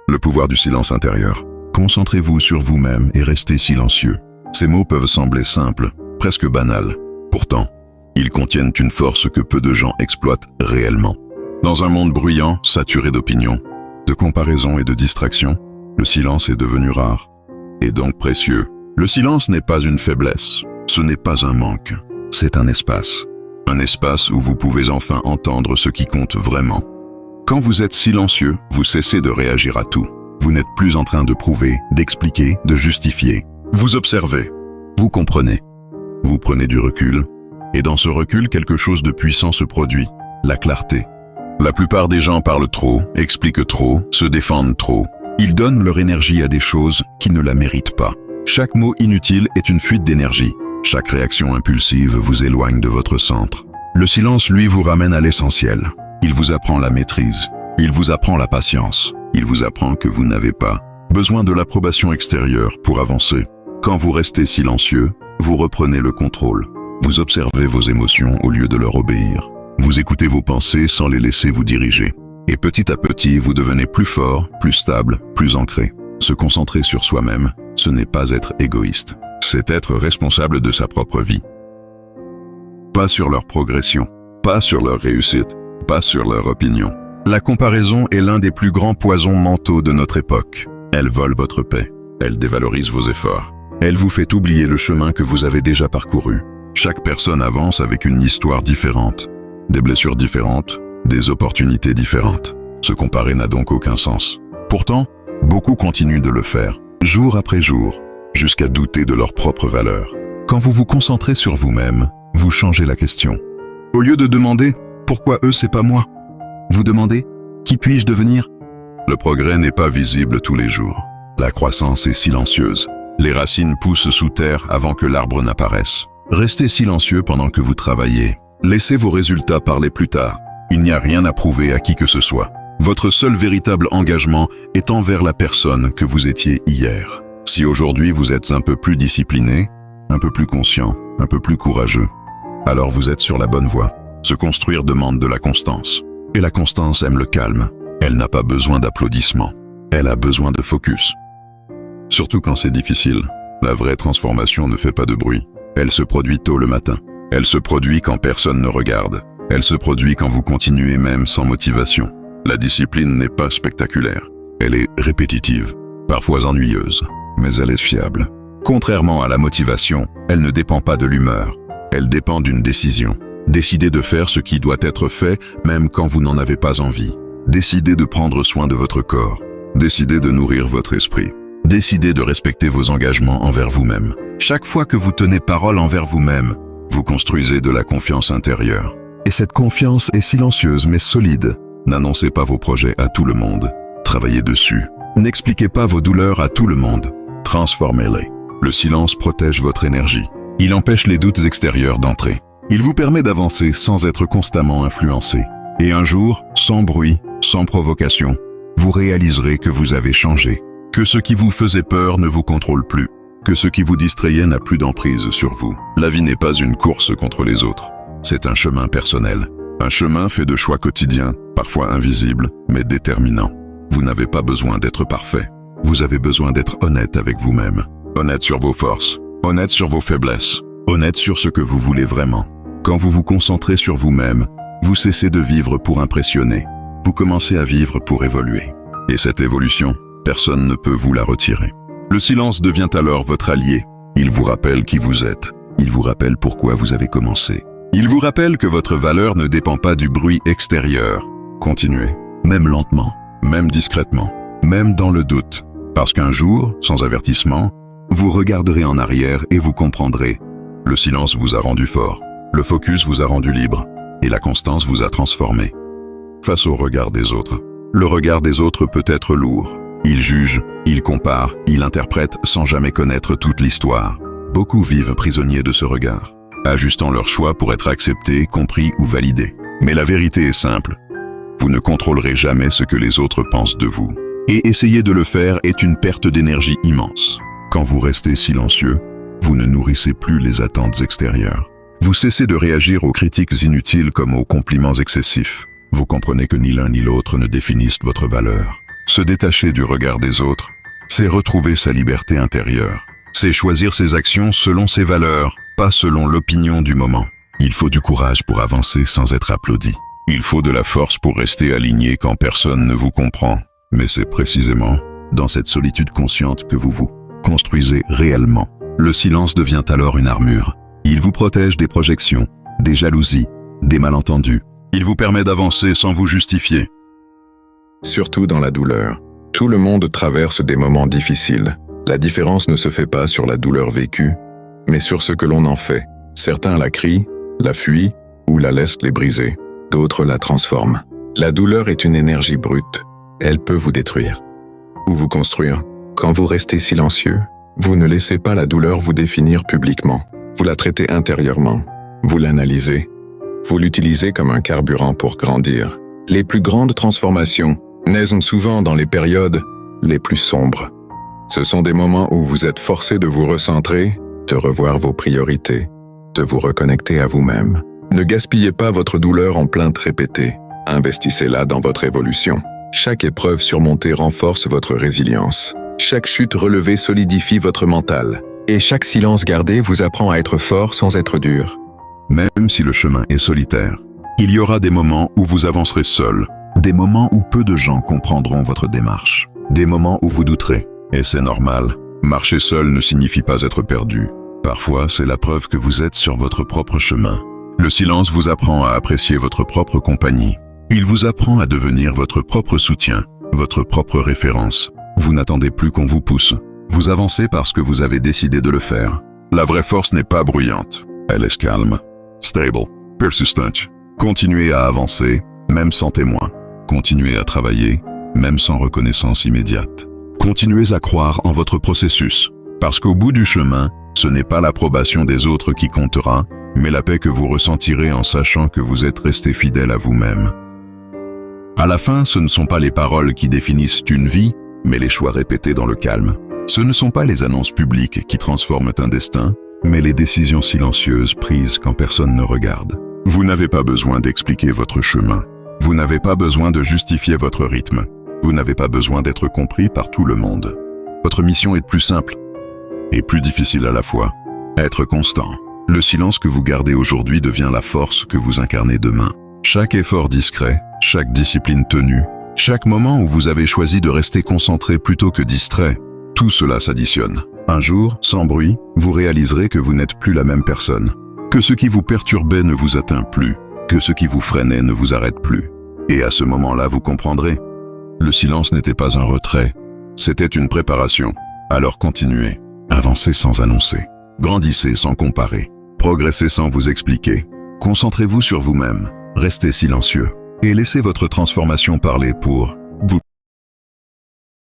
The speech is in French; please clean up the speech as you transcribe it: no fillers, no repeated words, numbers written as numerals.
Le pouvoir du silence intérieur. Concentrez-vous sur vous-même et restez silencieux. Ces mots peuvent sembler simples, presque banals. Pourtant, ils contiennent une force que peu de gens exploitent réellement. Dans un monde bruyant, saturé d'opinions, de comparaisons et de distractions, le silence est devenu rare, et donc précieux. Le silence n'est pas une faiblesse, ce n'est pas un manque, c'est un espace. Un espace où vous pouvez enfin entendre ce qui compte vraiment. Quand vous êtes silencieux, vous cessez de réagir à tout. Vous n'êtes plus en train de prouver, d'expliquer, de justifier. Vous observez, vous comprenez, vous prenez du recul, et dans ce recul, quelque chose de puissant se produit, la clarté. La plupart des gens parlent trop, expliquent trop, se défendent trop. Ils donnent leur énergie à des choses qui ne la méritent pas. Chaque mot inutile est une fuite d'énergie. Chaque réaction impulsive vous éloigne de votre centre. Le silence, lui, vous ramène à l'essentiel. Il vous apprend la maîtrise. Il vous apprend la patience. Il vous apprend que vous n'avez pas besoin de l'approbation extérieure pour avancer. Quand vous restez silencieux, vous reprenez le contrôle. Vous observez vos émotions au lieu de leur obéir. Vous écoutez vos pensées sans les laisser vous diriger. Et petit à petit, vous devenez plus fort, plus stable, plus ancré. Se concentrer sur soi-même, ce n'est pas être égoïste. C'est être responsable de sa propre vie. Pas sur leur progression, pas sur leur réussite, pas sur leur opinion. La comparaison est l'un des plus grands poisons mentaux de notre époque. Elle vole votre paix, elle dévalorise vos efforts. Elle vous fait oublier le chemin que vous avez déjà parcouru. Chaque personne avance avec une histoire différente, des blessures différentes, des opportunités différentes. Se comparer n'a donc aucun sens. Pourtant, beaucoup continuent de le faire, jour après jour, jusqu'à douter de leur propre valeur. Quand vous vous concentrez sur vous-même, vous changez la question. Au lieu de demander « Pourquoi eux, c'est pas moi ?», vous demandez « Qui puis-je devenir ?» Le progrès n'est pas visible tous les jours. La croissance est silencieuse. Les racines poussent sous terre avant que l'arbre n'apparaisse. Restez silencieux pendant que vous travaillez. Laissez vos résultats parler plus tard. Il n'y a rien à prouver à qui que ce soit. Votre seul véritable engagement est envers la personne que vous étiez hier. Si aujourd'hui vous êtes un peu plus discipliné, un peu plus conscient, un peu plus courageux, alors vous êtes sur la bonne voie. Se construire demande de la constance. Et la constance aime le calme. Elle n'a pas besoin d'applaudissements. Elle a besoin de focus. Surtout quand c'est difficile. La vraie transformation ne fait pas de bruit. Elle se produit tôt le matin. Elle se produit quand personne ne regarde. Elle se produit quand vous continuez même sans motivation. La discipline n'est pas spectaculaire. Elle est répétitive, parfois ennuyeuse, mais elle est fiable. Contrairement à la motivation, elle ne dépend pas de l'humeur. Elle dépend d'une décision. Décidez de faire ce qui doit être fait, même quand vous n'en avez pas envie. Décidez de prendre soin de votre corps. Décidez de nourrir votre esprit. Décidez de respecter vos engagements envers vous-même. Chaque fois que vous tenez parole envers vous-même, vous construisez de la confiance intérieure. Et cette confiance est silencieuse mais solide. N'annoncez pas vos projets à tout le monde. Travaillez dessus. N'expliquez pas vos douleurs à tout le monde. Transformez-les. Le silence protège votre énergie. Il empêche les doutes extérieurs d'entrer. Il vous permet d'avancer sans être constamment influencé. Et un jour, sans bruit, sans provocation, vous réaliserez que vous avez changé. Que ce qui vous faisait peur ne vous contrôle plus. Que ce qui vous distrayait n'a plus d'emprise sur vous. La vie n'est pas une course contre les autres. C'est un chemin personnel. Un chemin fait de choix quotidiens, parfois invisibles, mais déterminants. Vous n'avez pas besoin d'être parfait. Vous avez besoin d'être honnête avec vous-même. Honnête sur vos forces, honnête sur vos faiblesses, honnête sur ce que vous voulez vraiment. Quand vous vous concentrez sur vous-même, vous cessez de vivre pour impressionner. Vous commencez à vivre pour évoluer. Et cette évolution, personne ne peut vous la retirer. Le silence devient alors votre allié. Il vous rappelle qui vous êtes. Il vous rappelle pourquoi vous avez commencé. Il vous rappelle que votre valeur ne dépend pas du bruit extérieur. Continuez, même lentement, même discrètement, même dans le doute. Parce qu'un jour, sans avertissement, vous regarderez en arrière et vous comprendrez. Le silence vous a rendu fort, le focus vous a rendu libre, et la constance vous a transformé. Face au regard des autres, le regard des autres peut être lourd. Ils jugent, ils comparent, ils interprètent sans jamais connaître toute l'histoire. Beaucoup vivent prisonniers de ce regard, ajustant leurs choix pour être acceptés, compris ou validés. Mais la vérité est simple. Vous ne contrôlerez jamais ce que les autres pensent de vous. Et essayer de le faire est une perte d'énergie immense. Quand vous restez silencieux, vous ne nourrissez plus les attentes extérieures. Vous cessez de réagir aux critiques inutiles comme aux compliments excessifs. Vous comprenez que ni l'un ni l'autre ne définissent votre valeur. Se détacher du regard des autres, c'est retrouver sa liberté intérieure. C'est choisir ses actions selon ses valeurs, pas selon l'opinion du moment. Il faut du courage pour avancer sans être applaudi. Il faut de la force pour rester aligné quand personne ne vous comprend. Mais c'est précisément dans cette solitude consciente que vous vous construisez réellement. Le silence devient alors une armure. Il vous protège des projections, des jalousies, des malentendus. Il vous permet d'avancer sans vous justifier. Surtout dans la douleur. Tout le monde traverse des moments difficiles. La différence ne se fait pas sur la douleur vécue, mais sur ce que l'on en fait. Certains la crient, la fuient ou la laissent les briser. D'autres la transforment. La douleur est une énergie brute. Elle peut vous détruire ou vous construire. Quand vous restez silencieux, vous ne laissez pas la douleur vous définir publiquement. Vous la traitez intérieurement. Vous l'analysez. Vous l'utilisez comme un carburant pour grandir. Les plus grandes transformations naissent souvent dans les périodes les plus sombres. Ce sont des moments où vous êtes forcé de vous recentrer, de revoir vos priorités, de vous reconnecter à vous-même. Ne gaspillez pas votre douleur en plaintes répétées. Investissez-la dans votre évolution. Chaque épreuve surmontée renforce votre résilience. Chaque chute relevée solidifie votre mental. Et chaque silence gardé vous apprend à être fort sans être dur. Même si le chemin est solitaire, il y aura des moments où vous avancerez seul, des moments où peu de gens comprendront votre démarche, des moments où vous douterez. Et c'est normal, marcher seul ne signifie pas être perdu. Parfois, c'est la preuve que vous êtes sur votre propre chemin. Le silence vous apprend à apprécier votre propre compagnie. Il vous apprend à devenir votre propre soutien, votre propre référence. Vous n'attendez plus qu'on vous pousse. Vous avancez parce que vous avez décidé de le faire. La vraie force n'est pas bruyante. Elle est calme, stable, persistent. Continuez à avancer, même sans témoin. Continuez à travailler, même sans reconnaissance immédiate. Continuez à croire en votre processus, parce qu'au bout du chemin, ce n'est pas l'approbation des autres qui comptera, mais la paix que vous ressentirez en sachant que vous êtes resté fidèle à vous-même. À la fin, ce ne sont pas les paroles qui définissent une vie, mais les choix répétés dans le calme. Ce ne sont pas les annonces publiques qui transforment un destin, mais les décisions silencieuses prises quand personne ne regarde. Vous n'avez pas besoin d'expliquer votre chemin. Vous n'avez pas besoin de justifier votre rythme. Vous n'avez pas besoin d'être compris par tout le monde. Votre mission est plus simple et plus difficile à la fois. Être constant. Le silence que vous gardez aujourd'hui devient la force que vous incarnez demain. Chaque effort discret, chaque discipline tenue, chaque moment où vous avez choisi de rester concentré plutôt que distrait, tout cela s'additionne. Un jour, sans bruit, vous réaliserez que vous n'êtes plus la même personne, que ce qui vous perturbait ne vous atteint plus, que ce qui vous freinait ne vous arrête plus. Et à ce moment-là, vous comprendrez. Le silence n'était pas un retrait, c'était une préparation. Alors continuez, avancez sans annoncer, grandissez sans comparer, progressez sans vous expliquer. Concentrez-vous sur vous-même, restez silencieux et laissez votre transformation parler pour